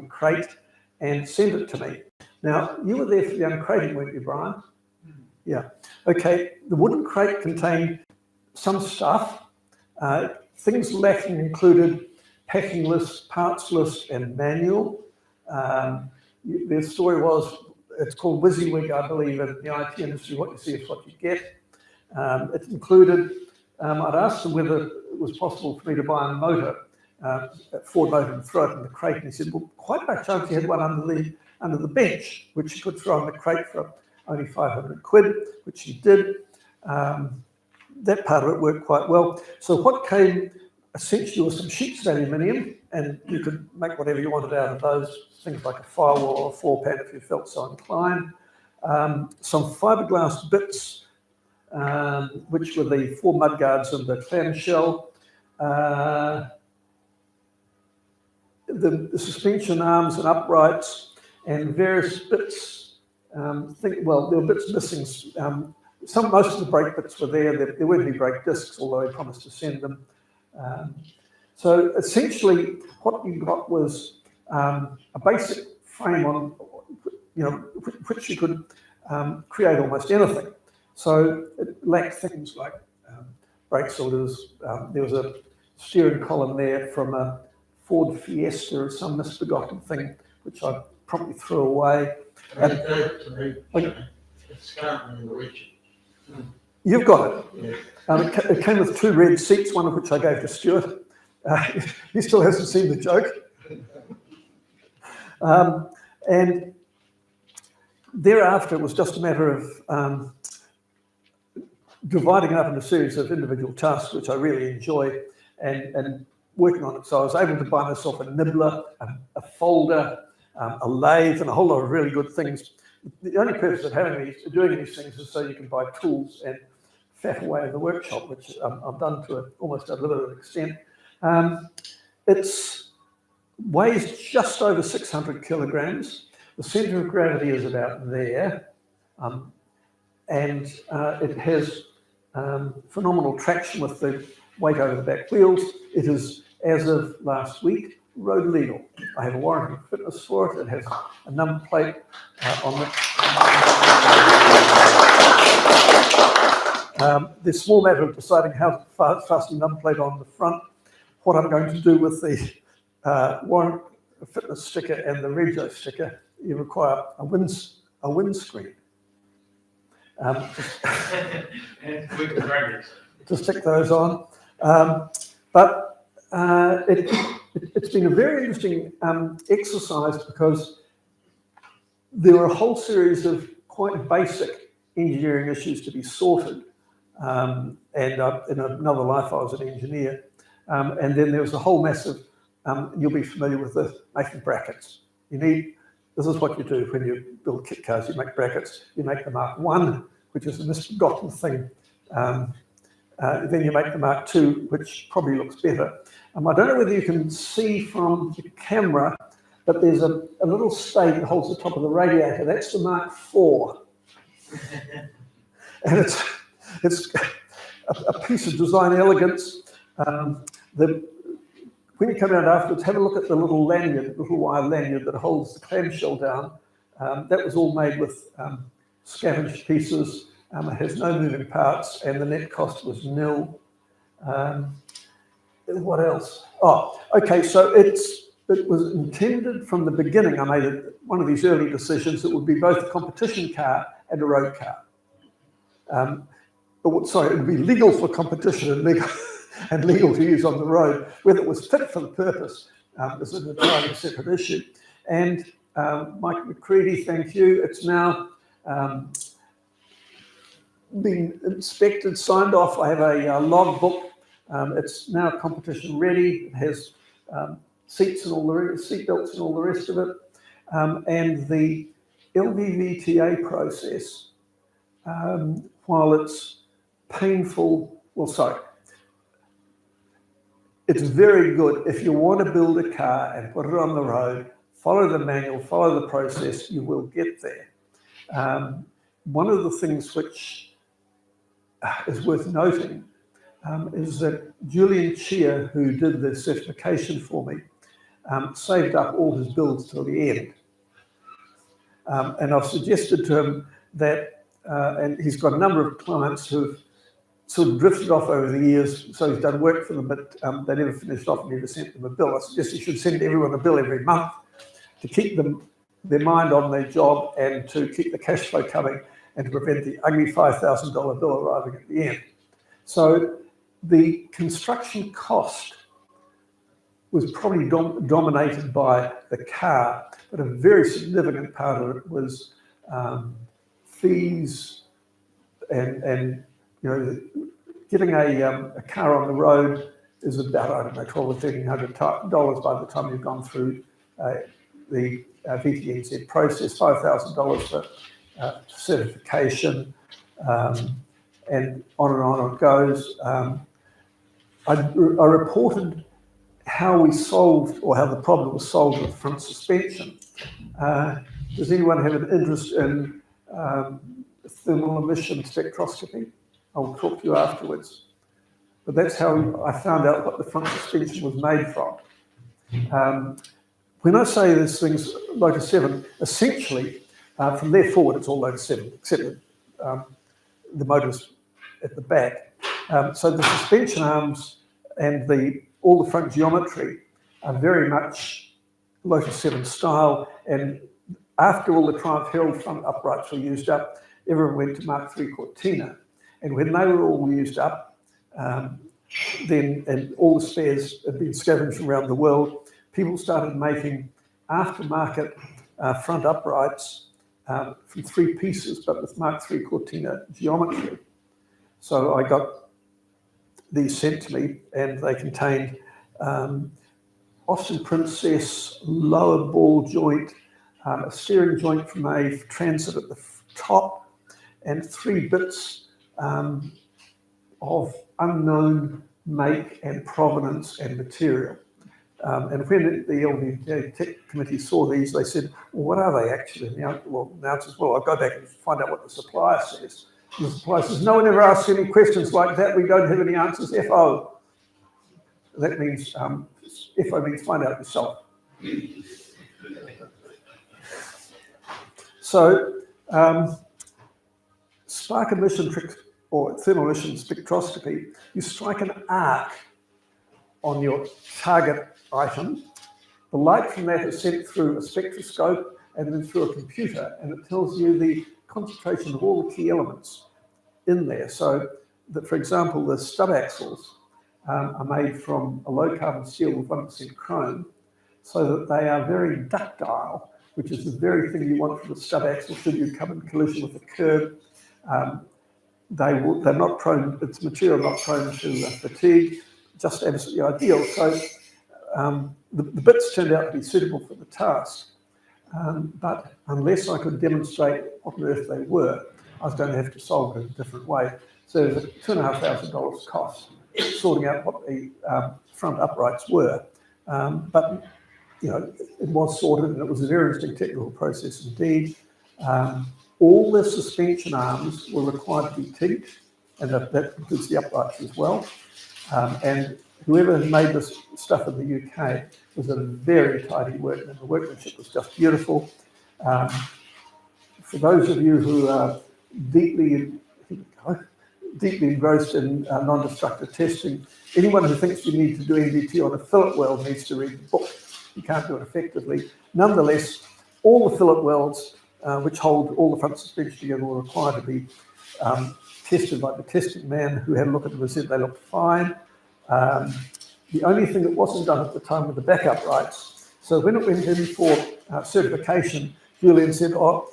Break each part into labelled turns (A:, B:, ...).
A: crate and sent it to me. Now, you were there for the uncrating, weren't you, Brian? Yeah. Okay, the wooden crate contained some stuff. Things lacking included packing list, parts list, and manual. The story was, it's called WYSIWYG, I believe, in the IT industry. What you see is what you get. It included, I'd asked him whether it was possible for me to buy a motor, a Ford motor, and throw it in the crate. And he said, well, quite by chance he had one under the bench, which he could throw in the crate for only 500 quid, which he did. That part of it worked quite well. So what came essentially was some sheets of aluminium, and you could make whatever you wanted out of those, things like a firewall or a floor pan if you felt so inclined. Some fiberglass bits, which were the 4 mudguards and the clamshell. The suspension arms and uprights, and various bits. There were bits missing. Most of the brake bits were there. There weren't any brake discs, although I promised to send them. So essentially, what you got was a basic frame on, which you could create almost anything. So it lacked things like brake cylinders. There was a steering column there from a Ford Fiesta or some misbegotten thing, which I probably threw away. You've got it. Yeah. It came with 2 red seats, one of which I gave to Stuart. He still hasn't seen the joke. And thereafter, it was just a matter of dividing it up into a series of individual tasks, which I really enjoy, and working on it. So I was able to buy myself a nibbler, a folder, a lathe, and a whole lot of really good things. The only purpose of doing these things is so you can buy tools and fat away in the workshop, which I've done to almost a limited extent. It weighs just over 600 kilograms. The centre of gravity is about there, and it has phenomenal traction with the weight over the back wheels. It is, as of last week, road legal. I have a warranty of fitness for it. It has a number plate on it. The small matter of deciding how to fasten the number plate on the front, what I'm going to do with the warrant fitness sticker and the rego sticker, you require a windscreen. To stick those on. But it's been a very interesting exercise, because there were a whole series of quite basic engineering issues to be sorted. And in another life, I was an engineer. And then there was a whole massive, you'll be familiar with this, making brackets. This is what you do when you build kit cars. You make brackets. You make the Mark 1, which is a misbegotten thing. Then you make the Mark 2, which probably looks better. I don't know whether you can see from the camera, but there's a little stay that holds the top of the radiator. That's the Mark 4. And it's a piece of design elegance. When you come out afterwards, have a look at the little lanyard, little wire lanyard that holds the clamshell down. That was all made with scavenged pieces. It has no moving parts, and the net cost was nil. What else? Oh, okay, so it was intended from the beginning. I made one of these early decisions. It would be both a competition car and a road car. It would be legal for competition and legal to use on the road. Whether it was fit for the purpose is an entirely separate issue. And Mike McCready, thank you. It's now been inspected, signed off. I have a log book. It's now competition ready. It has seats and all the seat belts and all the rest of it. And the LVVTA process, while it's painful, it's very good. If you want to build a car and put it on the road, follow the manual, follow the process, you will get there. One of the things which is worth noting is that Julian Chia, who did the certification for me, saved up all his bills till the end. And I've suggested to him that, and he's got a number of clients who've sort of drifted off over the years, so he's done work for them, but they never finished off and never sent them a bill. I suggest he should send everyone a bill every month to keep their mind on their job and to keep the cash flow coming and to prevent the ugly $5,000 bill arriving at the end. So the construction cost was probably dominated by the car, but a very significant part of it was fees and getting a car on the road is about, I don't know, $1,200 or $1,300 by the time you've gone through the VTNZ process, $5,000 for certification, and on it goes. I reported how we solved, or how the problem was solved with front suspension. Does anyone have an interest in thermal emission spectroscopy? I'll talk to you afterwards. But that's how I found out what the front suspension was made from. When I say this thing's Lotus 7, essentially, from there forward, it's all Lotus 7, except the motors at the back. So the suspension arms and all the front geometry are very much Lotus 7 style. And after all the Triumph Herald front uprights were used up, everyone went to Mark III Cortina. And when they were all used up, and all the spares had been scavenged around the world, people started making aftermarket front uprights from 3 pieces, but with Mark III Cortina geometry. So I got these sent to me, and they contained Austin Princess lower ball joint, a steering joint from a transit at the top, and 3 bits of unknown make and provenance and material. And when the LVJ Tech Committee saw these, they said, well, what are they actually? And the answer is, well, I'll go back and find out what the supplier says. And the supplier says, no one ever asks any questions like that. We don't have any answers. FO. That means, FO means find out yourself. So, spark emission or thermal emission spectroscopy, you strike an arc on your target item. The light from that is sent through a spectroscope and then through a computer, and it tells you the concentration of all the key elements in there. So that, for example, the stub axles are made from a low carbon steel with 1% chrome, so that they are very ductile, which is the very thing you want from the stub axle should you come in collision with a curb. They're not prone, it's material not prone to fatigue, just absolutely ideal. So the bits turned out to be suitable for the task, but unless I could demonstrate what on earth they were, I was going to have to solve it in a different way. So there's a $2,500 cost sorting out what the front uprights were, but it was sorted, and it was a very interesting technical process indeed. All the suspension arms were required to be teaked, and that includes the uprights as well. And whoever had made this stuff in the UK was a very tidy workman. The workmanship was just beautiful. For those of you who are deeply engrossed in non-destructive testing, anyone who thinks you need to do NDT on a fillet weld needs to read the book. You can't do it effectively. Nonetheless, all the fillet welds, which hold all the front suspension together, were required to be tested by the testing man who had a look at them and said they looked fine. The only thing that wasn't done at the time were the back uprights. So when it went in for certification, Julian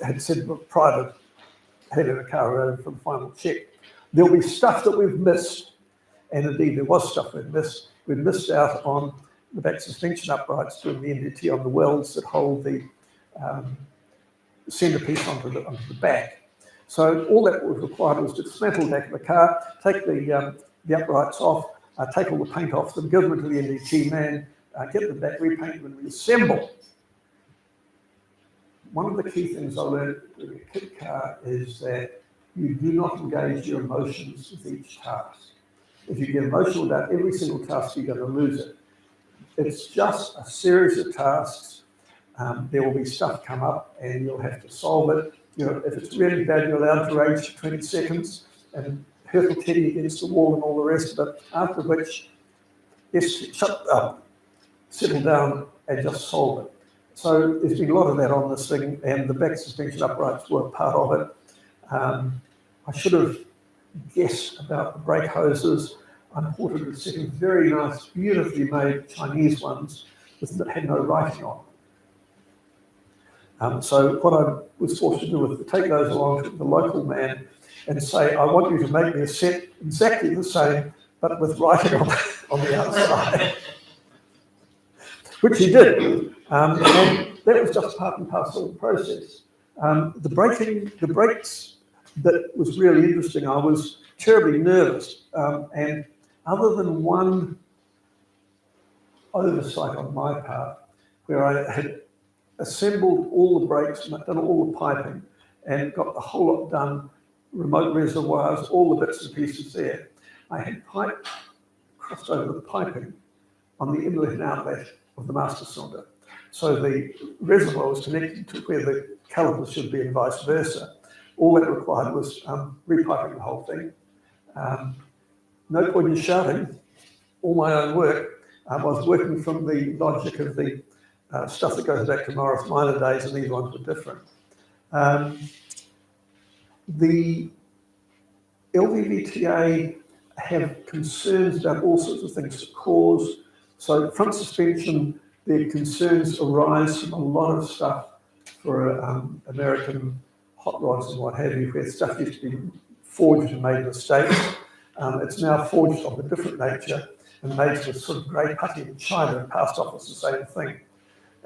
A: had said prior to handing the car over for the final check, there'll be stuff that we've missed, and indeed there was stuff we'd missed. We'd missed out on the back suspension uprights doing the NDT on the welds that hold the centerpiece onto the back. So all that was required was to dismantle the back of the car, take the uprights off, take all the paint off them, give them to the NDT man, get them back, repaint them, and reassemble. One of the key things I learned with a kit car is that you do not engage your emotions with each task. If you get emotional about every single task, you're going to lose it. it's just a series of tasks. There will be stuff come up and you'll have to solve it. You know, if it's really bad, you're allowed to rage for 20 seconds and hurtle Teddy against the wall and all the rest of it, after which, yes, shut up, settle down and just solve it. So there's been a lot of that on this thing, and the back suspension uprights were part of it. I should have guessed about the brake hoses. I imported a set of very nice, beautifully made Chinese ones that had no writing on. So what I was forced to do was to take those along to the local man and say, I want you to make me a set exactly the same, but with writing on the outside, which he did. And that was just part and parcel of the process. The brakes that was really interesting. I was terribly nervous, and other than one oversight on my part, where I had assembled all the brakes, done all the piping, and got the whole lot done, remote reservoirs, all the bits and pieces there. I had pipe crossed over the piping on the inlet and outlet of the master cylinder. So the reservoir was connected to where the calipers should be and vice versa. All that required was repiping the whole thing. No point in shouting, all my own work. I was working from the logic of the stuff that goes back to Morris Minor days, and these ones were different. The LVVTA have concerns about all sorts of things to cause. So front suspension, their concerns arise from a lot of stuff for American hot rods and what have you, where stuff used to be forged and made in the States. It's now forged of a different nature and made with sort of grey putty in China and passed off as the same thing.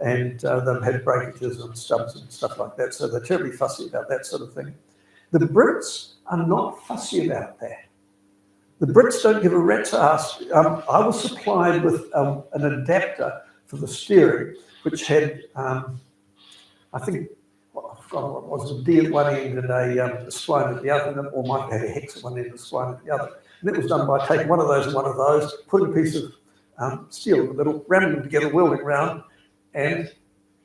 A: And they've had breakages and stubs and stuff like that, so they're terribly fussy about that sort of thing. The Brits are not fussy about that. The Brits don't give a rat's ass. I was supplied with an adapter for the steering, which had, I think, well, I forgot what it was, a D at one end and a spline at the other, or might have a hex at one end and a spline at the other. And that was done by taking one of those and one of those, putting a piece of steel in the middle, ramming them together, welding round, and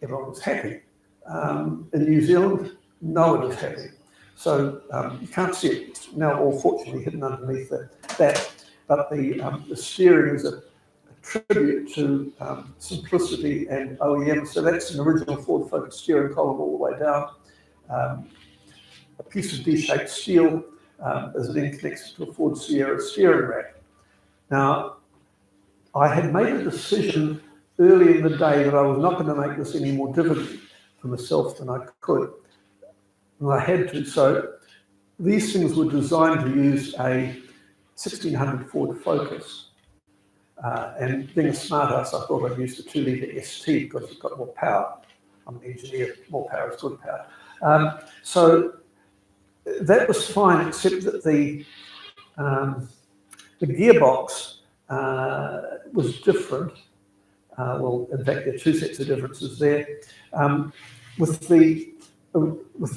A: everyone was happy. In New Zealand, no one was happy. So you can't see it. It's now all fortunately hidden underneath that. But the steering is a tribute to simplicity and OEM. So that's an original Ford Focus steering column all the way down. A piece of D-shaped steel is then connected to a Ford Sierra steering rack. Now, I had made a decision early in the day that I was not going to make this any more difficult for myself than I could. And I had to. So these things were designed to use a 1600 Ford Focus. And being a smart ass, I thought I'd use the 2-litre ST because it's got more power. I'm an engineer, more power is good power. So that was fine, except that the gearbox was different. Well, in fact, there are two sets of differences there. With the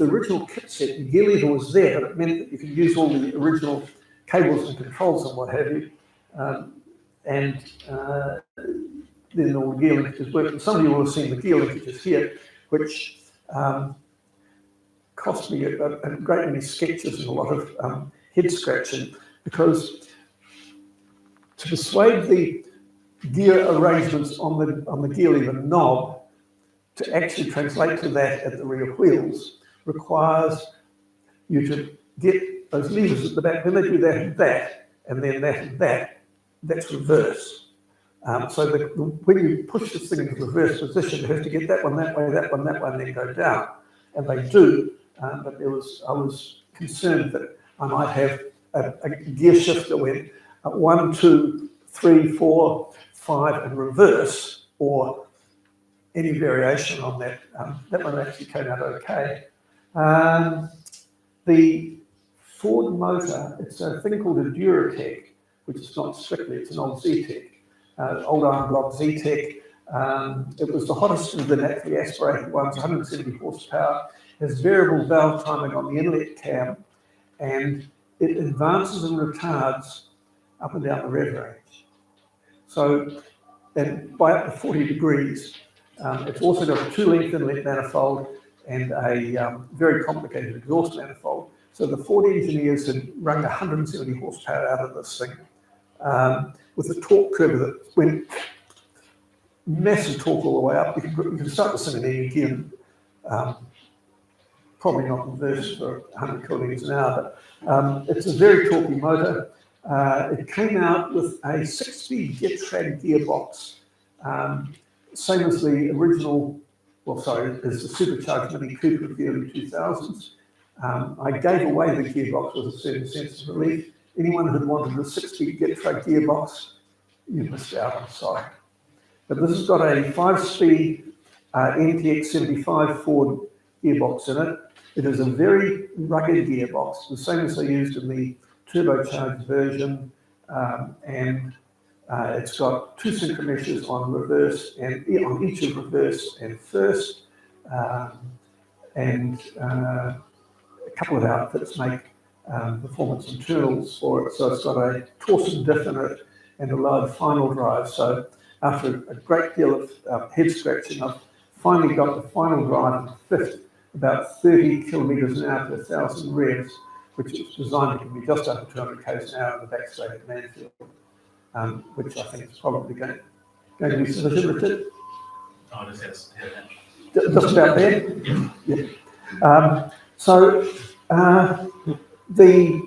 A: original kit set, the gear lever was there, but it meant that you could use all the original cables and controls and what have you. And then all the gear linkages worked. And some of you will have seen the gear linkages here, which cost me a great many sketches and a lot of head scratching, because to persuade the gear arrangements on the gear lever knob to actually translate to that at the rear wheels requires you to get those levers at the back. Then they do that and that, and then that and that. That's reverse. So when you push this thing into reverse position, you have to get that one that way, and then go down. And they do, but I was concerned that I might have a gear shift that went 1, 2, 3, 4, 5 and reverse, or any variation on that. That one actually came out okay. The Ford motor, it's a thing called a Duratech, which is not strictly, it's an old Z-Tech, old iron block Z-Tech. It was the hottest of the naturally aspirated ones, 170 horsepower, has variable valve timing on the inlet cam, and it advances and retards up and down the rev range. So and by up to 40 degrees. It's also got a 2-length inlet manifold and a very complicated exhaust manifold. So the Ford engineers had wrung 170 horsepower out of this thing with a torque curve that went massive torque all the way up. You can start this thing in any gear, probably not in reverse for 100 kilometres an hour, but it's a very torquey motor. It came out with a 6-speed Getrag gearbox, same as the original, as the supercharged Mini Cooper of the early 2000s. I gave away the gearbox with a certain sense of relief. Anyone who wanted a 6-speed Getrag gearbox, you missed out, I'm sorry. But this has got a 5-speed NTX 75 Ford gearbox in it. It is a very rugged gearbox, the same as they used in the turbocharged version, and it's got 2 synchro meshes on reverse and on each of reverse and first, and a couple of outfits make performance internals for it. So it's got a Torsen diff in it and a lowered final drive. So after a great deal of head scratching, I've finally got the final drive in fifth, about 30 kilometres an hour to 1,000 revs, which is designed to give me just under 200 k's an hour in the back straight at Mansfield, which I think is probably going to be sufficient, Richard.
B: Oh, just
A: about there? Yeah. So the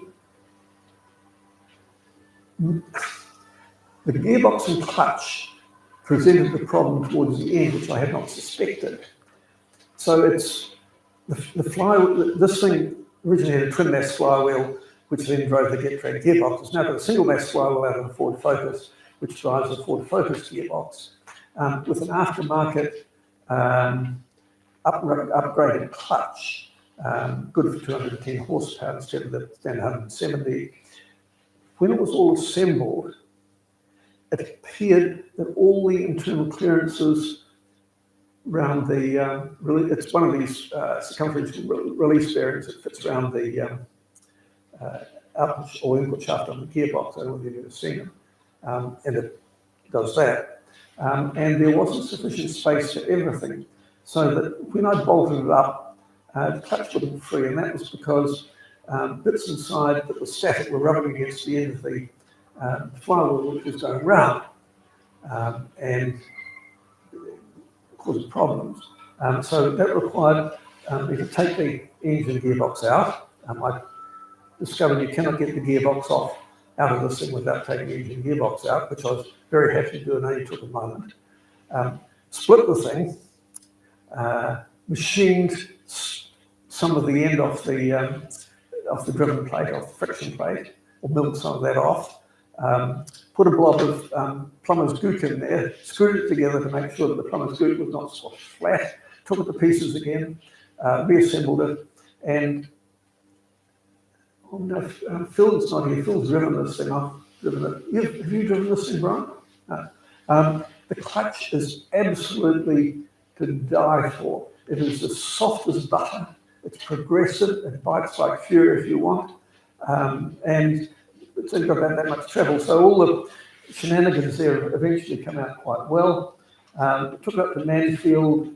A: gearbox and clutch presented the problem towards the end, which I had not suspected. So it's the flywheel. This thing originally had a twin mass flywheel, which then drove the Getrag gearbox. It's now got a single mass flywheel out of the Ford Focus, which drives the Ford Focus gearbox, with an aftermarket upgraded clutch, good for 210 horsepower instead of the standard 170. When it was all assembled, it appeared that all the internal clearances around the, it's one of these circumferential release bearings that fits around the output or input shaft on the gearbox. I don't know if you've ever seen them. And it does that. And there wasn't sufficient space for everything. So that when I bolted it up, the clutch wouldn't free, and that was because bits inside that were static were rubbing against the end of the flywheel, which was going round, and caused problems. So that required me to take the engine gearbox out. I discovered you cannot get the gearbox off out of this thing without taking the engine gearbox out, which I was very happy to do, and only took a moment. Split the thing, machined some of the end off the driven plate, off the friction plate, or milled some of that off. Put a blob of plumber's gook in there, screwed it together to make sure that the plumber's gook was not squashed flat, took it to pieces again, reassembled it, and oh no, Phil's not here. Phil's driven this thing. I've driven it. Have you driven this thing, Brian? No. The clutch is absolutely to die for. It is as soft as butter. It's progressive. It bites like fury if you want. And it's only got about that much travel. So all the shenanigans there eventually come out quite well. Took it up to Mansfield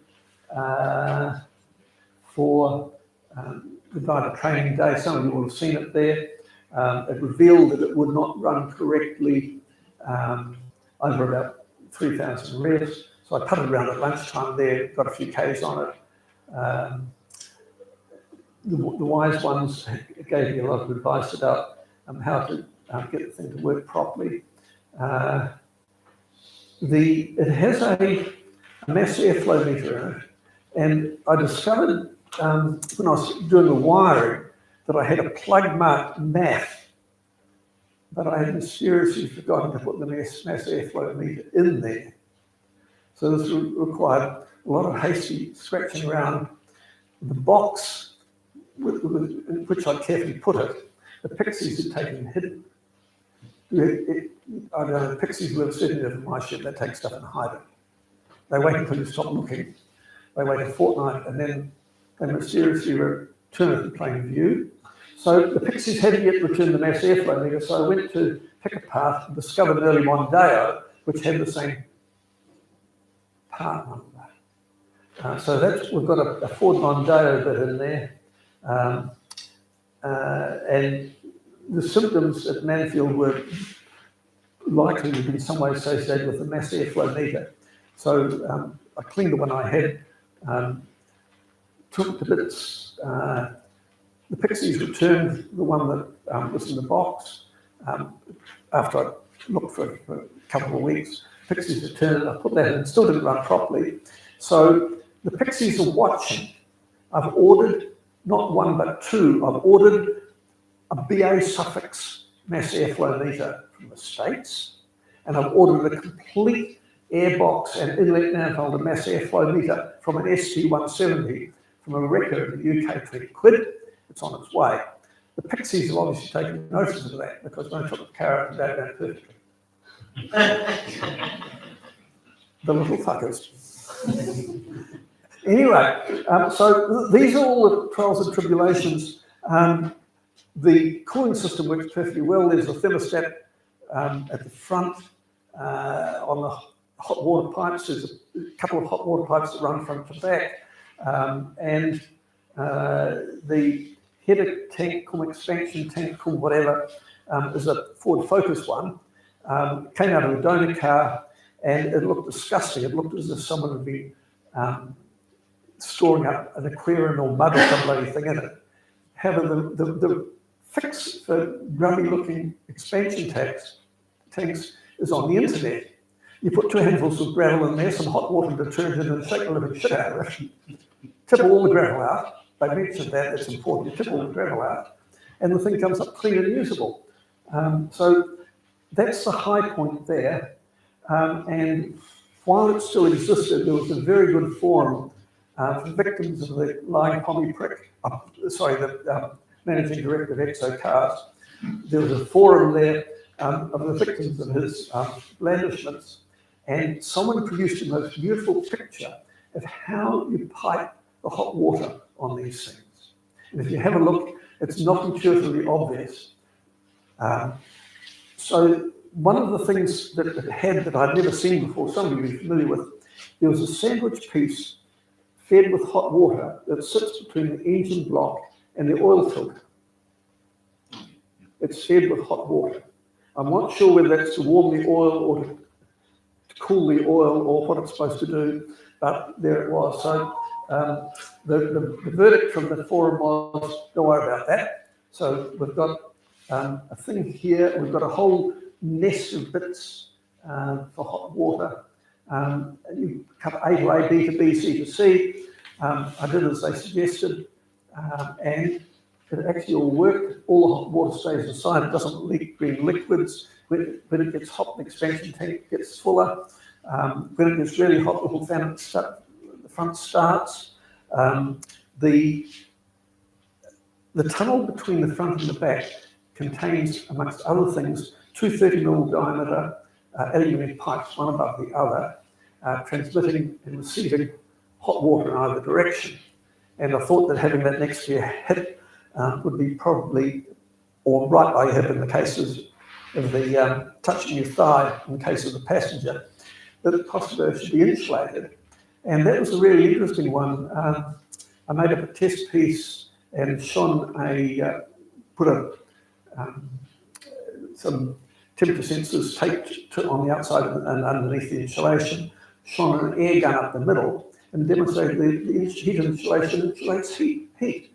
A: for the driver training day. Some of you will have seen it there. It revealed that it would not run correctly over about 3,000 revs. So I putted around at lunchtime there, got a few Ks on it. The wise ones gave me a lot of advice about how to get the thing to work properly. It has a mass airflow meter in it, and I discovered when I was doing the wiring that I had a plug marked MAF, but I had mysteriously forgotten to put the mass airflow meter in there. So this required a lot of hasty scratching around the box in which I carefully put it. The pixies had taken and hidden. I don't know, the pixies live certainly in my ship. They take stuff and hide it. They wait until you stop looking. They wait a fortnight and then they mysteriously return it to plain view. So the pixies hadn't yet returned the mass airflow meter, so I went to pick apart and discovered an early Mondeo which had the same part number. So that's, we've got a Ford Mondeo bit in there. And the symptoms at Manfield were likely to be in some way associated with the mass airflow meter. So I cleaned the one I had, took the bits, the Pixies returned the one that was in the box. After I looked for a couple of weeks, Pixies returned it, I put that in, still didn't run properly. So the Pixies are watching. I've ordered not one but two. I've ordered a BA suffix mass airflow meter from the States, and I've ordered a complete airbox and inlet manifold mass airflow meter from an ST170 from a wrecker in the UK, 20 quid. It's on its way. The Pixies have obviously taken notice of that because when I took the car out and down perfectly. The little fuckers. Anyway, so these are all the trials and tribulations. The cooling system works perfectly well. There's a thermostat at the front on the hot water pipes. There's a couple of hot water pipes that run front to back. And the header tank, cool expansion tank, cool whatever, is a Ford Focus one. Came out of a donor car and it looked disgusting. It looked as if someone had been storing up an aquarium or mud or some bloody thing in it. However, the fix for grubby looking expansion tanks is on the internet. You put 2 handfuls of gravel in there, some hot water detergent, and shake the living shit out of it. Tip all the gravel out. They mentioned that, it's important. You tip all the gravel out, and the thing comes up clean and usable. So that's the high point there. And while it still existed, there was a very good forum for victims of the lying pommy prick. The managing director of Exotech Cars. There was a forum there of the victims of his blandishments, and someone produced the most beautiful picture of how you pipe the hot water on these things. And if you have a look, it's not intuitively obvious. So one of the things that it had that I'd never seen before, somebody would be familiar with, there was a sandwich piece fed with hot water that sits between the engine block and the oil filter. It's fed with hot water. I'm not sure whether that's to warm the oil or to cool the oil or what it's supposed to do, but there it was. So the verdict from the forum was, don't worry about that. So we've got a thing here, we've got a whole nest of bits for hot water. You cut A to A, B to B, C to C. I did as they suggested, and it actually all worked. All the hot water stays inside, it doesn't leak green liquids. When it gets hot, the expansion tank gets fuller. When it gets really hot, the whole fan the front starts. The tunnel between the front and the back contains, amongst other things, 2 30mm diameter aluminium pipes, one above the other, transmitting and receiving hot water in either direction. And I thought that having that next to your hip would be probably, or right by your hip in the cases of the touching your thigh in the case of the passenger, that the possibly should be insulated. And that was a really interesting one. I made up a test piece and shone put some temperature sensors taped on the outside and underneath the insulation, shone an air gun up the middle, and demonstrated the heat insulation insulates heat.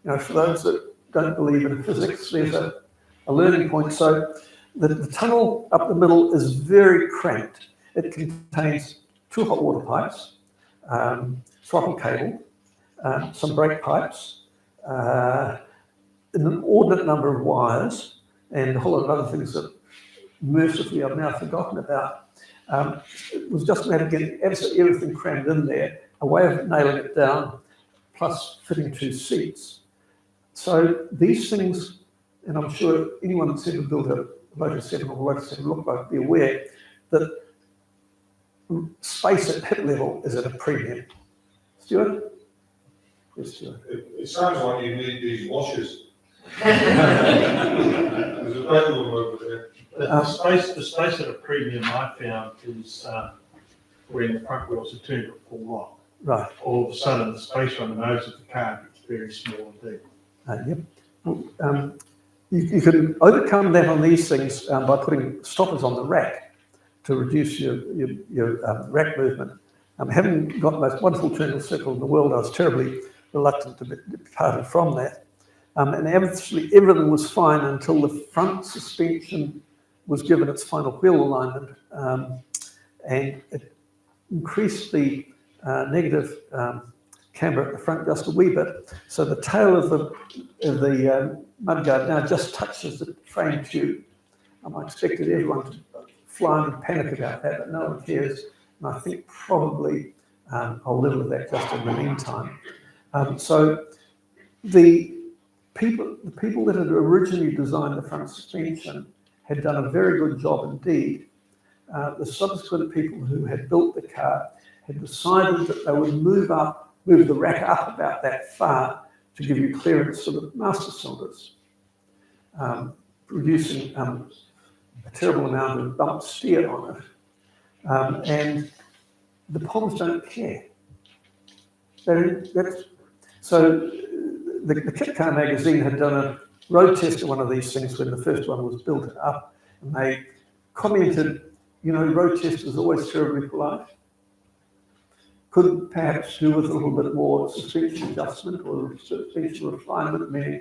A: You know, for those that don't believe in physics, there's a learning point. So the tunnel up the middle is very cramped. It contains 2 hot water pipes, throttle cable, some brake pipes, an inordinate number of wires, and a whole lot of other things that mercifully I've now forgotten about. It was just a matter of getting absolutely everything crammed in there, a way of nailing it down, plus fitting 2 seats. So these things, and I'm sure anyone that's ever built a Lotus 7 or Lotus 7 look like be aware that space at hip level is at a premium. Stuart? Yes, Stuart.
C: It sounds like you need these washers. There's a bedroom over there.
D: The space at a premium I found is when the front wheels are turned at full lock.
A: Right.
D: All of a sudden, the space on the nose of the car gets very small indeed.
A: Yep. Well, you can overcome that on these things by putting stoppers on the rack to reduce your rack movement. Having got the most wonderful turning circle in the world, I was terribly reluctant to be departed from that. And absolutely everything was fine until the front suspension was given its final wheel alignment, and it increased the negative camber at the front just a wee bit. So the tail of the mudguard now just touches the frame tube. I expected everyone to fly and panic about that, but no one cares. And I think probably I'll live with that just in the meantime. So the people that had originally designed the front suspension had done a very good job indeed. The subsequent people who had built the car had decided that they would move the rack up about that far to give you clearance to the master cylinders, producing a terrible amount of bump steer on it. And the Poms don't care. So the Kit Car magazine had done a road test of one of these things when the first one was built up, and they commented, you know, road test is always terribly polite. Could perhaps do with a little bit more suspension adjustment or suspension refinement, meaning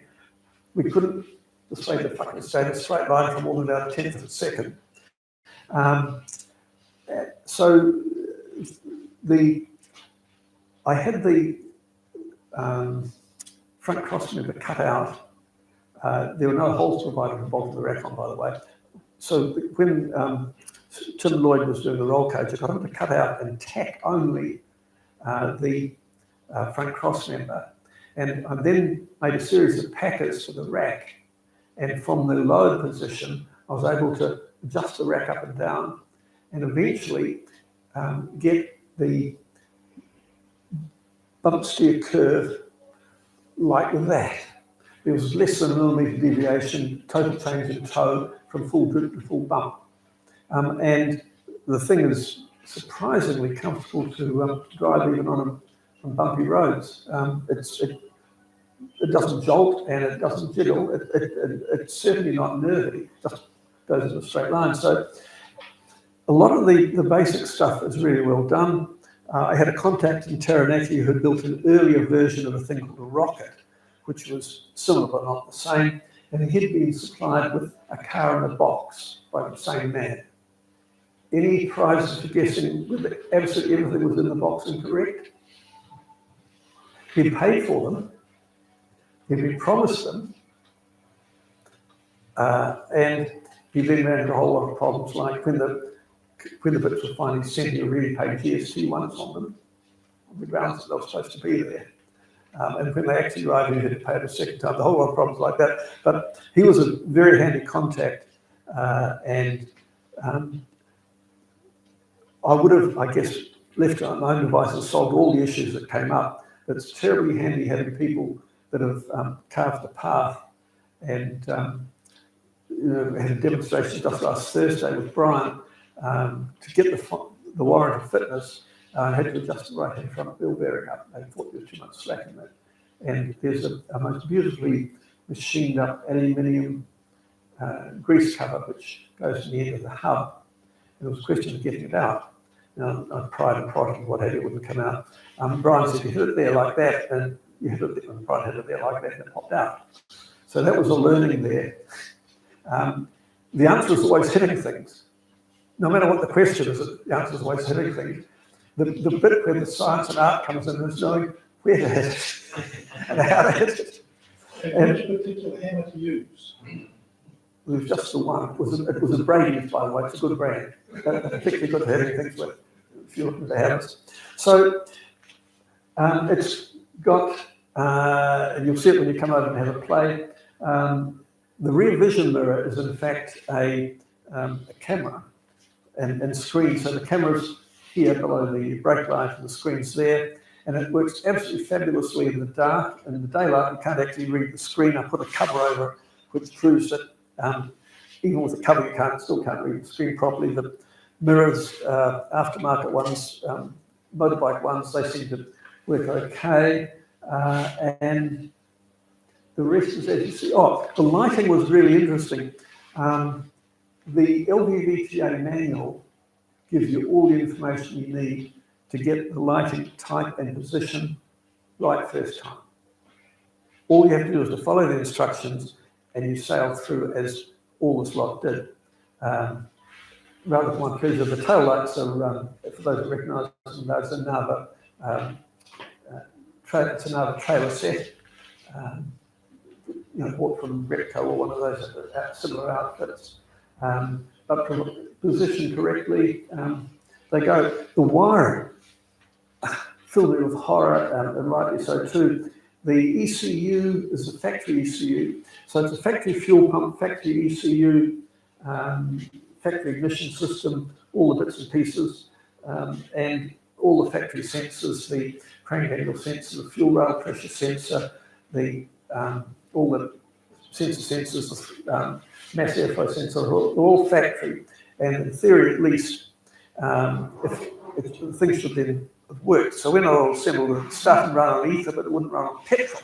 A: we couldn't display the fucking same straight line for more than about a tenth of a second. So I had the front cross member cut out. There were no holes provided at the bottom of the rack on, by the way. So when Tim Lloyd was doing the roll cage, I got him to cut out and tack only the front cross member. And I then made a series of packers for the rack. And from the load position, I was able to adjust the rack up and down and eventually get the bump steer curve like that. There was less than a millimetre deviation, total change in toe from full drip to full bump. And the thing is surprisingly comfortable to drive even on bumpy roads. It doesn't jolt and it doesn't jiggle. It's certainly not nervy, it just goes in a straight line. So a lot of the basic stuff is really well done. I had a contact in Taranaki who had built an earlier version of a thing called a rocket, which was similar but not the same, and he'd been supplied with a car in a box by the same man. Any prizes for guessing whether absolutely everything was in the box incorrect? He paid for them, he'd been promised them, and he then ran into a whole lot of problems, like when the bits were finally sent, he really paid GST once on them, on the grounds that they were supposed to be there. And when they actually arrived, he had to pay it a second time, a whole lot of problems like that. But he was a very handy contact, and I would have, I guess, left my own devices, solved all the issues that came up. But it's terribly handy having people that have carved the path. And I had a demonstration just last Thursday with Brian to get the warrant of fitness. I had to adjust the right-hand front wheel bearing up. They thought there was too much slack in it. And there's a most beautifully machined up aluminium grease cover which goes to the end of the hub. And it was a question of getting it out. Now, I pried and prodded what have you, it wouldn't come out. Brian said, you hit it there like that, and you hit it there, and Brian hit it there like that, and it popped out. So that was a learning there. The answer is always hitting things. No matter what the question is, the answer is always hitting things. The bit where the science and art comes in is knowing where to hit it and how to hit it.
E: And which particular hammer to use?
A: It was just the one. It was a Brady's, by the way. It's a good brand. Particularly good for hitting things with, if you're looking for hammers. So it's got, and you'll see it when you come over and have a play. The rear vision mirror is in fact a camera and screen. So the camera's here below the brake light and the screen's there. And it works absolutely fabulously in the dark. And in the daylight, you can't actually read the screen. I put a cover over it, which proves that even with the cover, you still can't read the screen properly. mirrors, aftermarket ones, motorbike ones, they seem to work okay. And the rest is, as you see, the lighting was really interesting. The LVVTA manual gives you all the information you need to get the lighting type and position right first time. All you have to do is to follow the instructions and you sail through as all this lot did. Rather than one pleasure, the tail lights are, for those who recognise them, there's another, it's another trailer set, bought from Repco or one of those similar outfits. But positioned correctly, they go. The wiring filled me with horror, and rightly so too. The ECU is a factory ECU, so it's a factory fuel pump, factory ECU, factory ignition system, all the bits and pieces, and all the factory sensors, the crank angle sensor, the fuel rail pressure sensor, all the sensors, the mass airflow sensor, they're all factory. And in theory, at least, if things should then have worked. So when I all assembled, it started and run on ether, but it wouldn't run on petrol,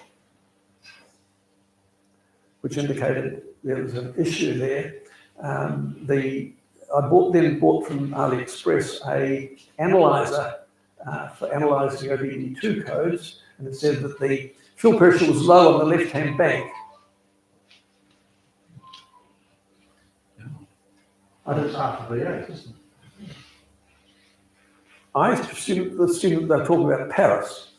A: which indicated there was an issue there. I bought from AliExpress a analyzer for analysing OBD2 codes, and it said that the fuel pressure was low on the left-hand bank.
D: I don't half of V8, isn't it?
A: I assumed they're talking about Paris.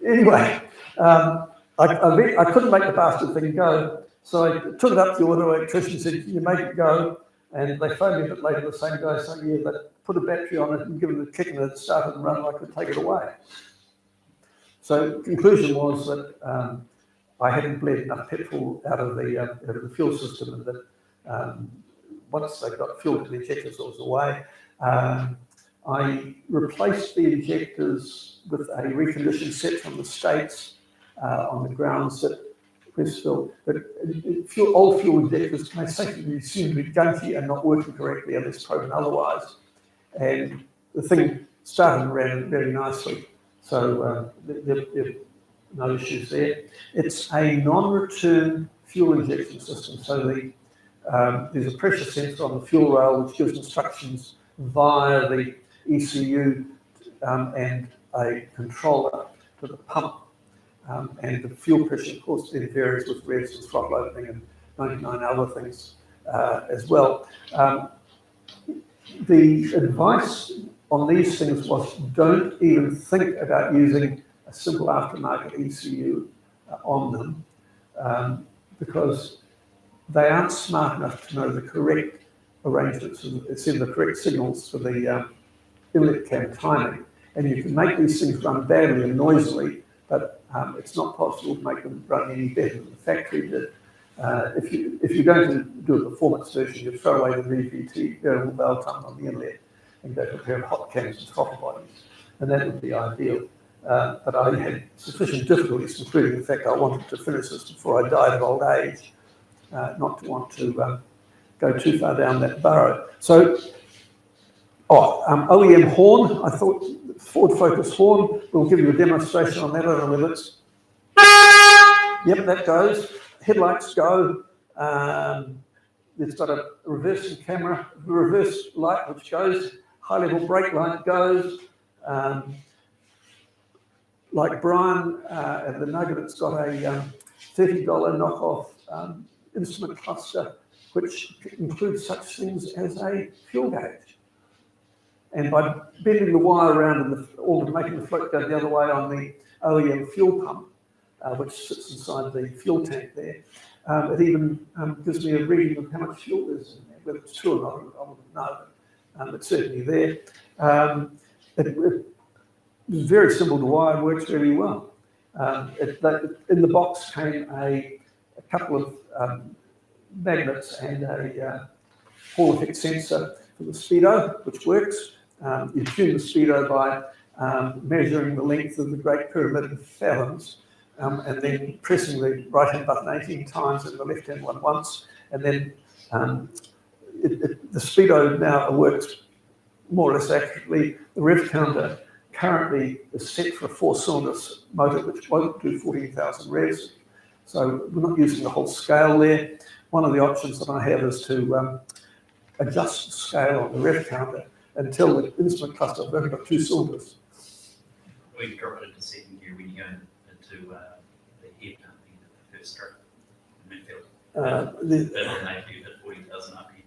A: Anyway, I couldn't make the bastard thing go, so I took it up to the auto electrician and said, "Can you make it go?" And they phoned me a bit later the same day saying, "Yeah, they put a battery on it and give it a kick and it started and run, I could take it away." So the conclusion was that I hadn't bled enough petrol out of the fuel system, and that once they got fuel to the injectors, it was away. I replaced the injectors with a reconditioned set from the States on the grounds that old fuel injectors may safely seem to be gunky and not working correctly unless proven otherwise. And the thing started and ran very nicely. So there are no issues there. It's a non-return fuel injection system. So there's a pressure sensor on the fuel rail which gives instructions via the ECU and a controller to the pump. And the fuel pressure, of course, then varies with revs and throttle opening and 99 other things as well. The advice on these things was don't even think about using a simple aftermarket ECU on them because they aren't smart enough to know the correct arrangements, it's in the correct signals for the inlet cam timing. And you can make these things run badly and noisily, but it's not possible to make them run any better than the factory did. If you're going to do a performance version, you throw away the VVT variable valve time on the inlet and go to a pair of hot cams and throttle bodies, and that would be ideal. But I had sufficient difficulties, including the fact I wanted to finish this before I died of old age, not to want to go too far down that burrow. So, OEM horn, I thought Ford Focus horn, we'll give you a demonstration on that. I don't know whether it's, yep, that goes. Headlights go. It's got a reversing camera, reverse light which goes, high level brake light goes. Like Brian at the Nugget, it's got a $30 knockoff instrument cluster, which includes such things as a fuel gauge. And by bending the wire around and making the float go the other way on the OEM fuel pump, which sits inside the fuel tank there, it even gives me a reading of how much fuel there is in there. Whether it's true or not, I wouldn't know, but it's certainly there. It's very simple to wire, works really well. In the box came a couple of magnets and a Hall effect sensor for the speedo, which works. You tune the speedo by measuring the length of the Great Pyramid in fathoms, and then pressing the right-hand button 18 times and the left-hand one once, and then The speedo now works more or less accurately. The rev counter currently is set for a 4-cylinder motor, which won't do 14,000 revs. So we're not using the whole scale there. One of the options that I have is to adjust the scale on the rev counter until the instrument cluster has only got 2 cylinders.
B: We can drop it into second gear when you go into the head pumping, the first stroke, midfield. But then they do the 40,000 RPM.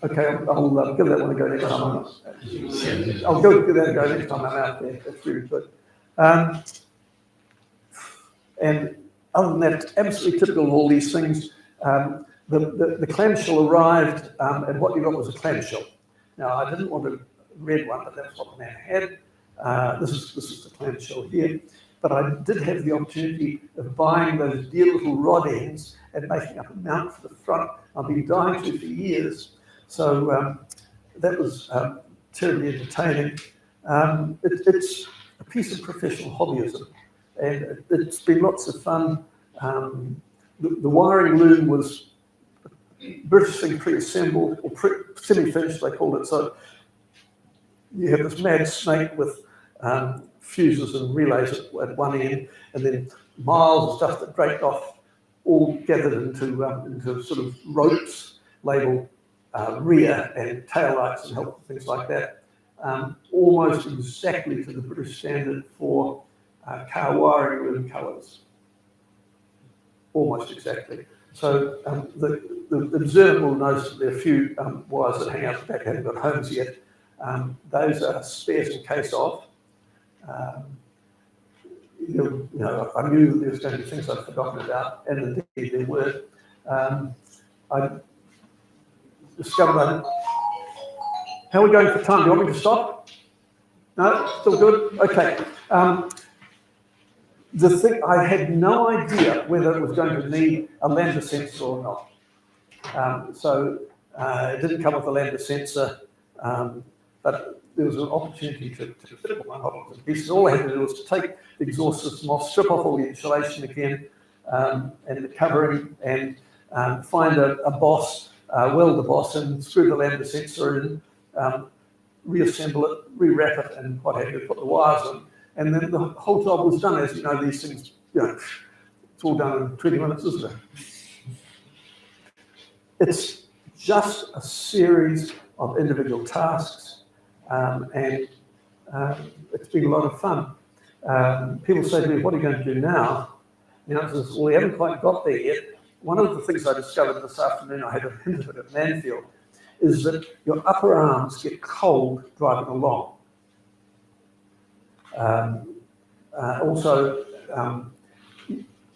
A: Okay, I'll give that one a go next time. I'll give that a go next time I'm out there. That's really good. And other than that, it's absolutely typical of all these things. The clamshell arrived, and what you got was a clamshell. Now, I didn't want a red one, but that's what the man had. This is the clamshell here. But I did have the opportunity of buying those dear little rod ends and making up a mount for the front. I've been dying to for years. So that was terribly entertaining. It's a piece of professional hobbyism, and it's been lots of fun. The wiring loom was British thing pre-assembled, or semi-finished, they called it. So you have this mad snake with fuses and relays at one end, and then miles of stuff that draped off, all gathered into sort of ropes labelled rear and tail lights and help things like that. Almost exactly to the British standard for car wiring loom colours. Almost exactly. So the observer will notice that there are a few wires that hang out the back, haven't got homes yet. Those are spares in case of. You know, I knew that there was going to be things I'd forgotten about, and indeed there were. I discovered how are we going for time? Do you want me to stop? No? Still good? Okay. The thing, I had no idea whether it was going to need a lambda sensor or not. So it didn't come with a lambda sensor, but there was an opportunity to fit one of the pieces. All I had to do was to take the exhaust system off, strip off all the insulation again, and the covering, and find a boss, weld the boss, and screw the lambda sensor in, reassemble it, re-wrap it, and what have you, put the wires in. And then the whole job was done. As you know, these things, you know, it's all done in 20 minutes, isn't it? It's just a series of individual tasks, and it's been a lot of fun. People say to me, what are you going to do now? The answer is, well, we haven't quite got there yet. One of the things I discovered this afternoon, I had a hint of it at Manfield, is that your upper arms get cold driving along. Also,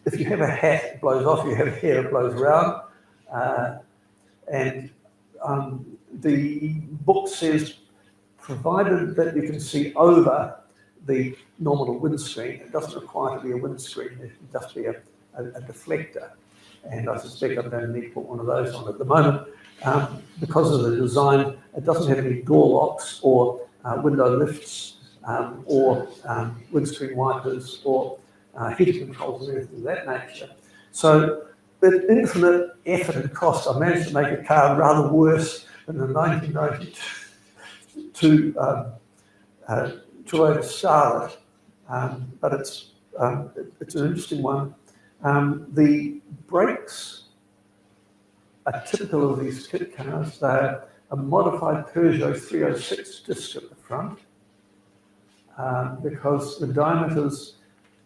A: if you have a hat, it blows off. You have hair, it blows around. And the book says, provided that you can see over the nominal windscreen, it doesn't require to be a windscreen, it can just be a deflector. And I suspect I'm going to need to put one of those on at the moment. Because of the design, it doesn't have any door locks or window lifts or windscreen wipers or heating controls or anything of that nature. So with infinite effort and cost, I managed to make a car rather worse than the 1992 Toyota Charlotte, but it's an interesting one. The brakes are typical of these kit cars. They're a modified Peugeot 306 disc at the front, because the diameters,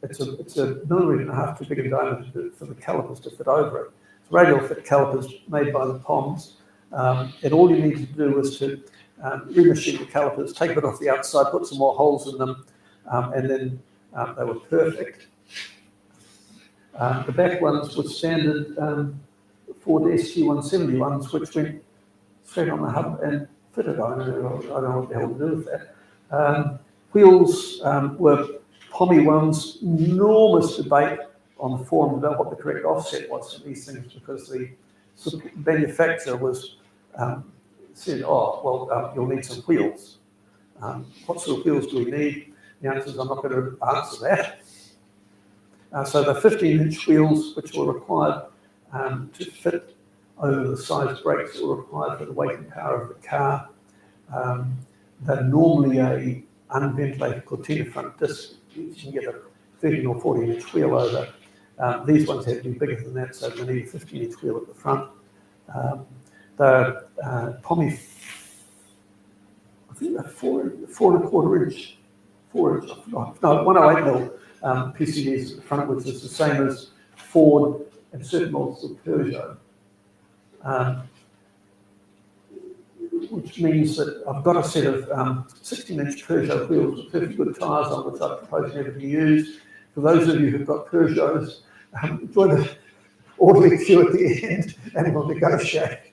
A: it's a millimetre and a half too big a diameter for the calipers to fit over it. It's radial fit calipers made by the POMs, and all you need to do is to remachine the calipers, take it off the outside, put some more holes in them, and then they were perfect. The back ones were standard Ford SG170 ones, which went straight on the hub and fitted. I don't know what the hell to do with that. Wheels were Pommy ones. Enormous debate on the forum about what the correct offset was for these things, because the manufacturer was said, oh, well, you'll need some wheels. What sort of wheels do we need? The answer is, I'm not going to answer that. So the 15-inch wheels, which were required to fit over the size brakes that were required for the weight and power of the car. They're normally a unventilated Cortina front disc. You can get a 13 or 14 inch wheel over. These ones have to be bigger than that, so they need a 15 inch wheel at the front. The Pommy, I think they're 4.25 inch, 4 inch, no, 108 mil PCBs at the front, which is the same as Ford and certain models of Peugeot. Which means that I've got a set of 16-inch Peugeot wheels with perfectly good tyres on, which I propose never to use. For those of you who've got Peugeots, join the orderly queue at the end and we'll negotiate.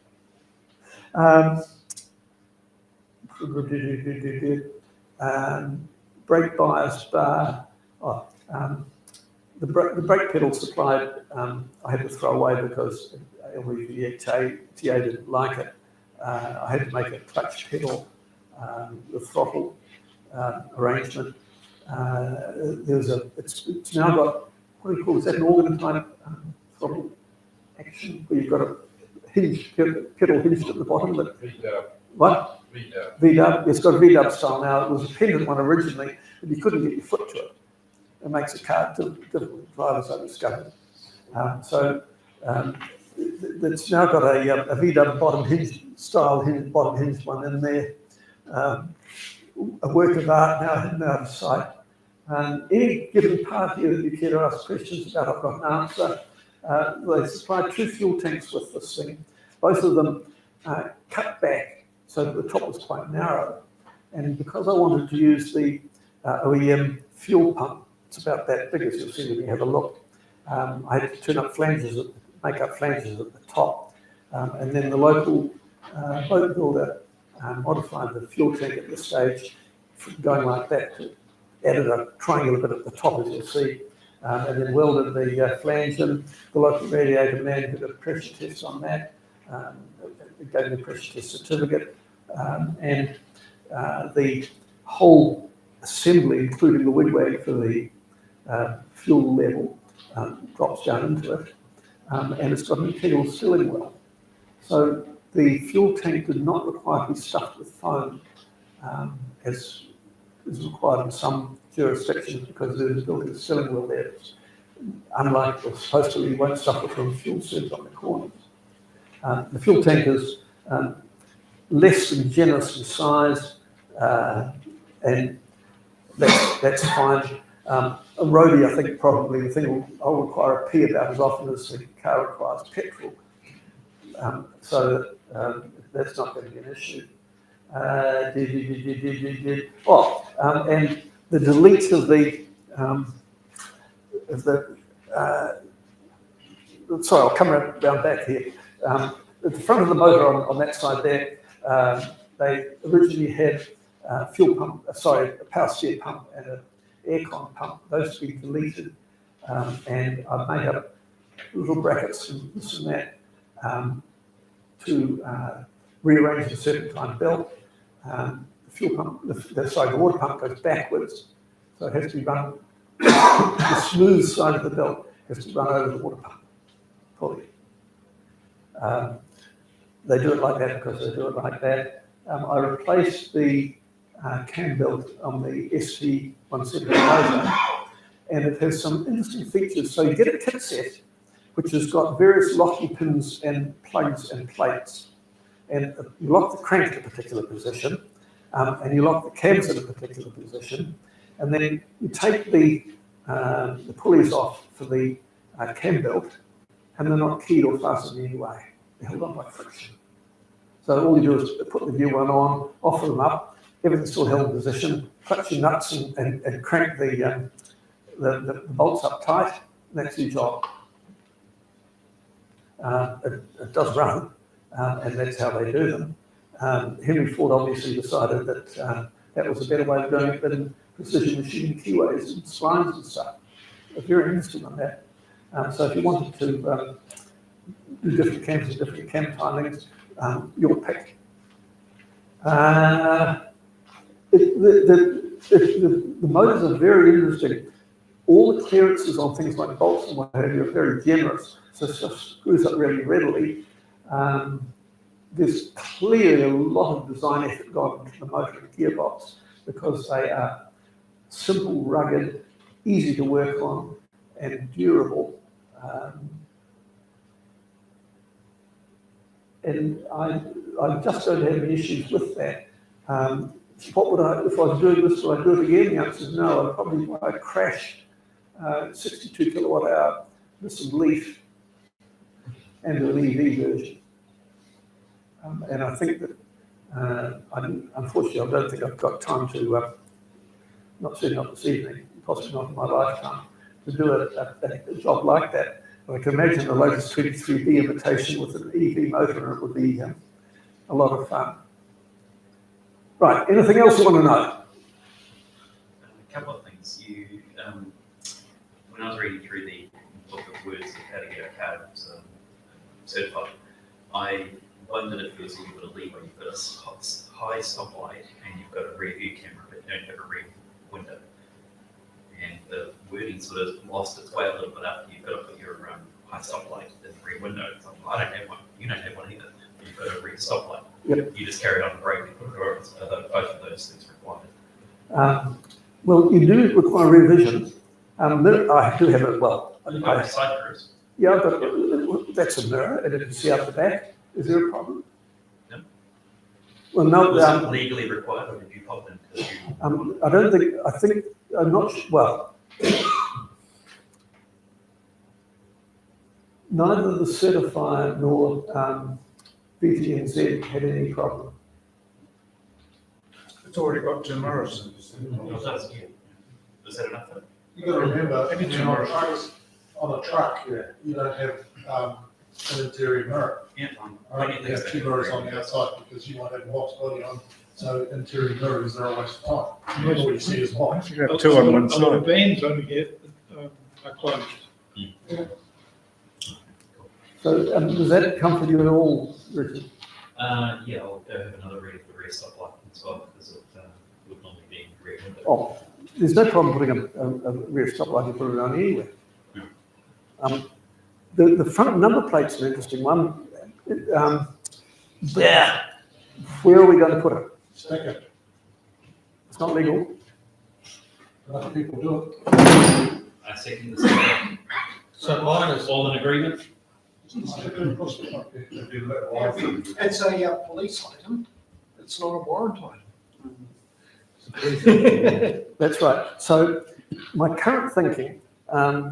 A: Brake bias bar. The brake pedal supplied, I had to throw away because LVVTA didn't like it. I had to make a clutch pedal, the throttle arrangement. It's now got, what do you call it? Is that an organ type throttle action where you've got a pedal hinged at the bottom? But what? VW. It's got a VW style now. It was a pendant one originally, but you couldn't get your foot to it. It makes a car difficult to drive, as I discovered. It's now got a VW bottom hinge style bottom hinged one in there. A work of art now hidden out of sight. Any given part here that you care to ask questions about, I've got an answer. They supplied 2 fuel tanks with this thing. Both of them cut back so that the top was quite narrow. And because I wanted to use the OEM fuel pump, it's about that big, as you'll see when you have a look. I had to turn up flanges, make up flanges at the top. And then the local boat builder modified the fuel tank at this stage, going like that, to added a triangular bit at the top, as you'll see, and then welded the flange in. The local radiator man did a pressure test on that, gave me a pressure test certificate, and the whole assembly, including the wigwag for the fuel level, drops down into it, and it's got an integral sealing well. So the fuel tank did not require to be stuffed with foam, as is required in some jurisdictions, because there's a built-in sealing well there. Unlike, or supposed to, you won't suffer from fuel surge on the corners. The fuel tank is less than generous in size, and that's fine. A roadie, I think probably the thing I'll require a P about as often as the car requires petrol. So that's not going to be an issue. And the delete of the sorry, I'll come around back here. At the front of the motor on that side there, they originally had fuel pump, a power steer pump and an aircon pump. Those to be deleted, and I've made up little brackets and this and that to rearrange the certain time belt. The fuel pump, the water pump goes backwards, so it has to be run. The smooth side of the belt has to run over the water pump fully. They do it like that because they do it like that. I replaced the cam belt on the ST170 motor, and it has some interesting features. So you get a kit set, which has got various locking pins and plugs and plates. And you lock the crank at a particular position, and you lock the cams in a particular position, and then you take the pulleys off for the cam belt, and they're not keyed or fastened in any way. They're held on by friction. So all you do is put the new one on, offer them up, everything's still held in position, clutch your nuts and crank the bolts up tight, and that's your job. It does run, and that's how they do them. Henry Ford obviously decided that that was a better way of doing it than precision machining keyways and splines and stuff. They're very interesting on that. So if you wanted to do different cams and different cam timings, your pick. The motors are very interesting. All the clearances on things like bolts and what have you are very generous, so stuff screws up really readily. There's clearly a lot of design effort gone into the motor and gearbox because they are simple, rugged, easy to work on, and durable. And I just don't have any issues with that. What would I, if I was doing this, would I do it again? The answer is no. I'd crash 62 kilowatt hour Nissan Leaf and do an EV version. And I think that, unfortunately, I don't think I've got time to, not certainly not this evening, possibly not in my lifetime, to do a job like that. But I can imagine the Lotus 23B invitation with an EV motor, and it would be a lot of fun. Right, anything else you want to know?
B: A couple of things. When I was reading through the book of words of how to get a car certified, I wondered if there was a little bit of leeway. You've got a high stoplight and you've got a rear view camera, but you don't have a rear window. And the wording sort of lost its way a little bit after you've got to put your high stoplight in the rear window. It's like, well, I don't have one. You don't have one either. But you've got a rear stoplight.
A: Yep.
B: You just carry on the brake and put it over. Both of those things required.
A: Well, you do require rear vision. I do have it, well.
B: Side mirrors.
A: Yeah, but that's a mirror, and you can see out the back. Is there a problem?
B: No.
A: Well, no.
B: Was it legally required, or did you pop them?
A: I don't think. I think I'm not. Well, neither the certifier nor VTNZ had any problem.
E: It's already got two mirrors.
B: Was that enough?
E: You got to remember, on a truck, you don't have an interior mirror.
B: Yeah,
E: You have two mirrors on the outside because you won't have a box body on. So interior mirrors are a waste of time. All you see is box.
D: You have two on one
F: A lot of
D: side.
F: vans only get are closed.
A: So does that comfort you at all, Richard?
B: Yeah, I'll have another read of the rear stoplight as well, because it would normally be in the rear window.
A: Oh, there's no problem putting a rear stoplight. You put it on anywhere. The front number plate's an interesting one. There. Where are we going to put it?
E: Stick it.
A: It's not legal.
E: Other people do it.
B: I second the second.
E: So mine is
B: All in agreement?
E: stick it across the front.
G: It's a police item, it's not a warrant item.
A: That's right. So my current thinking,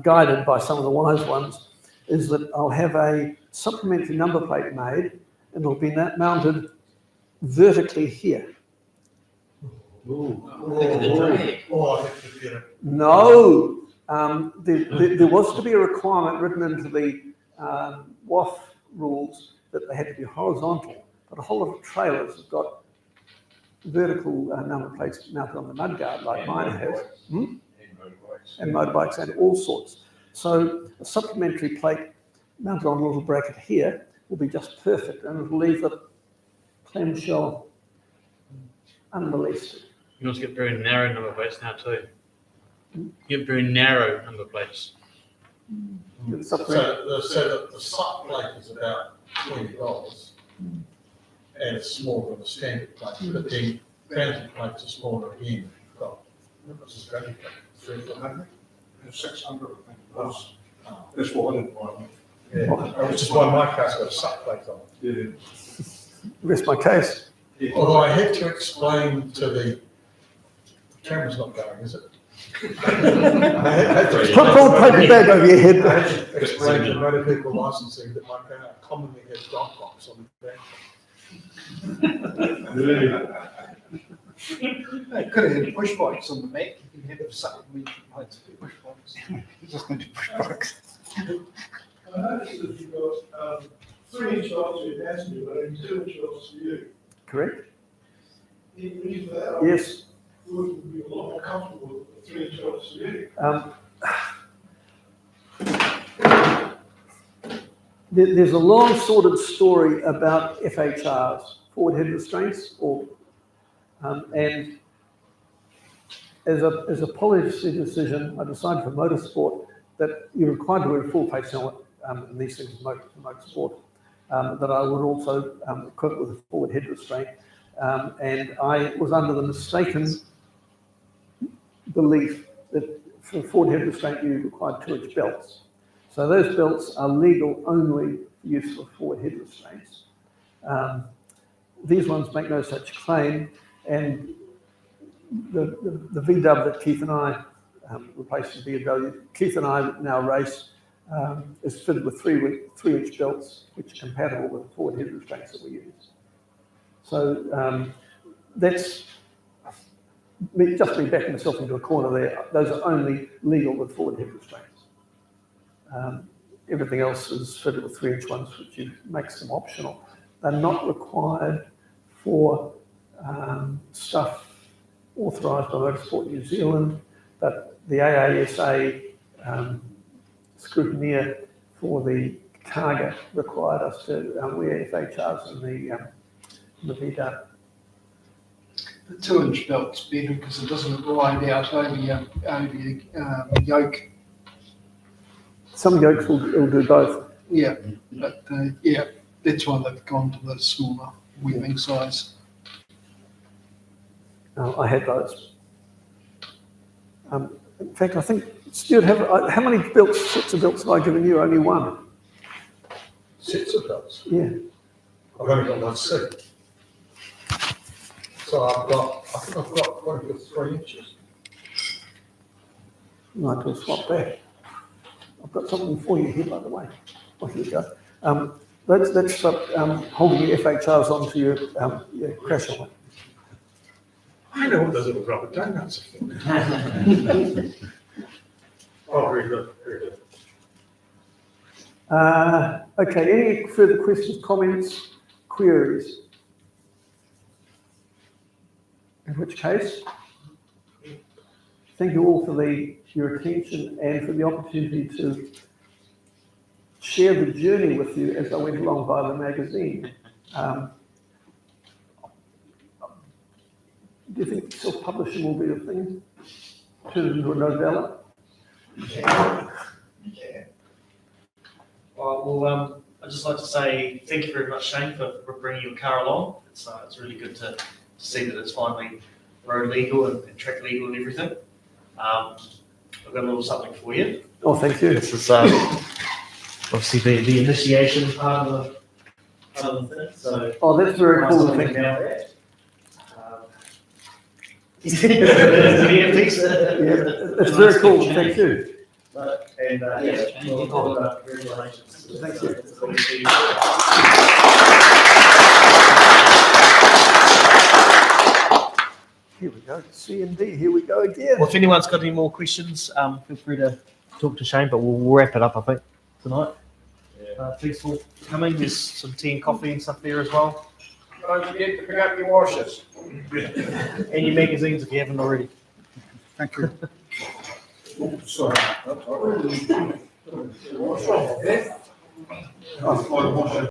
A: guided by some of the wise ones, is that I'll have a supplementary number plate made and it'll be mounted vertically here.
B: Look at the drag.
E: Oh, I have to get it.
A: No, there was to be a requirement written into the WAF rules that they had to be horizontal, but a whole lot of trailers have got vertical number plates mounted on the mudguard like mine has. And motorbikes and all sorts. So a supplementary plate mounted on a little bracket here will be just perfect, and it'll leave the clamshell unmolested.
H: You also get very narrow number plates now too. You get very narrow number plates.
A: The
E: So
A: supplementary-
E: the sub plate is about $20, and it's smaller than the standard plate, but the transit plates are smaller again. This is very
G: 300, 600, I think it was.
E: That's what I didn't want. Yeah, which is why my car's got a sub plate on it.
A: Rest my case.
E: Although I had to explain to the camera's not going, is it? I had to
A: Put a paper bag over your head.
E: I had to explain to motor vehicle licensing that my car commonly has dog box on the back.
G: They could have had push bikes on the back, you can have a supplementary plates for push bikes.
F: Just need to push bucks.
I: I noticed that you've got 3-inch lots for your passenger, but only 2-inch lots for you.
A: Correct?
I: Any reason for that?
A: Yes.
I: Would be a lot more comfortable with 3-inch lots for you.
A: There's a long sordid story about FHRs, forward head restraints, and as a policy decision, I decided for motorsport that you're required to wear a full face helmet in these things, motorsport. that I would also equip with a forward head restraint. And I was under the mistaken belief that for forward head restraint you required 2-inch belts. So those belts are legal only for use for forward head restraints. These ones make no such claim, and the V-dub that Keith and I replaced the BMW, Keith and I now race, is fitted with 3-inch belts, which are compatible with the forward head restraints that we use. So that's me, just me backing myself into a corner there. Those are only legal with forward head restraints. Everything else is fitted with 3-inch ones, which makes them optional. They're not required for stuff authorised by Motorsport New Zealand, but the AASA scrutineer for the Targa required us to wear FHRs in the VDAR.
G: The 2-inch belt's better because it doesn't ride out over your yoke.
A: Some yokes will do both.
G: Yeah, but yeah, that's why they've gone to the smaller weaving size.
A: I had those. In fact, I think, Stuart, how many sets of belts have I given you? Only one.
E: Sets of belts.
A: Yeah.
E: I've only got one set. So I think I've got one for 3 inches.
A: Right, we'll swap that. I've got something for you here, by the way. Oh, here we go. Let's stop holding your FHRs onto your crash helmet.
D: I know what those little rubber donuts are for. Oh, very good, very good.
A: Okay, any further questions, comments, queries? In which case, thank you all for your attention and for the opportunity to share the journey with you as I went along via the magazine. Do you think self-publishing will be the thing? Turn it into a novella?
J: Yeah. Well, I'd just like to say thank you very much, Shayne, for bringing your car along. It's really good to see that it's finally road legal and track legal and everything. I've got a little something for you.
A: Oh, thank you.
J: This is obviously the initiation part of the thing. So,
A: oh, that's very cool. Thank you.
J: Yeah,
A: it's very cool. Thank you.
J: And yeah, congratulations.
A: Thank you. Here we go. C&D. Here we go again.
J: Well, if anyone's got any more questions, feel free to talk to Shayne, but we'll wrap it up, I think, tonight. Thanks for coming. There's some tea and coffee and stuff there as well.
G: Don't forget to pick up your washes.
J: And your magazines if you haven't already.
G: Thank you.
C: Sorry. What's wrong with that?